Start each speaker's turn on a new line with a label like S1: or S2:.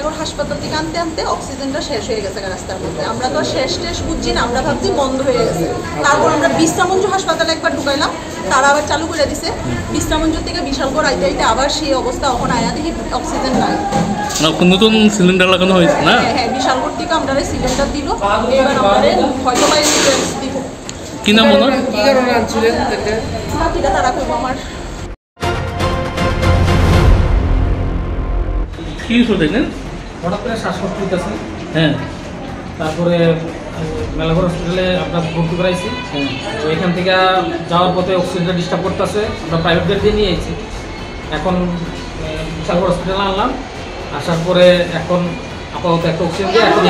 S1: বিশালগড় হাসপাতাল থেকে আনতে আনতে অক্সিজেনটা শেষ হয়ে গেছে রাস্তার মধ্যে। আমরা তো শেষ বুঝছি না, আমরা ভাবছি বন্ধ হয়ে গেছে। তারপর আমরা বিশ্রামঞ্জু হাসপাতালে একবার ঢুকাইলাম, তারা আবার চালু করে দিছে। বিশ্রামঞ্জু থেকে বিশালগড় আইতে আইতে আবার সেই অবস্থা, এখন আয়া দেখি অক্সিজেন নাই।
S2: নতুন সিলিন্ডার লাগানো হয়েছে না?
S1: হ্যাঁ, বিশালগড় থেকে আমরা সিলিন্ডার দিল, এবার আমাদের হয়তো বা ইন্স্যুরেন্স দিব।
S2: কি নাম ওনার?
S3: কি কারণে আনছিলেন?
S1: বাকিটা তারা করবো। আমার
S2: কি ইস্যু দেখলেন?
S3: হঠাৎ করে শ্বাসকষ্ট হইতেছে,
S2: হ্যাঁ
S3: তারপরে মেলাঘর হসপিটালে আপনার ভর্তি করাইছি। তো এখান থেকে যাওয়ার পথে অক্সিজেনটা ডিস্টার্ব করতেছে, আমরা প্রাইভেট বেড দিয়ে নিয়ে এসেছি। এখন বিশালগড় হসপিটালে আনলাম, আসার পরে এখন আপাতত একটা অক্সিজেন দিয়ে এখন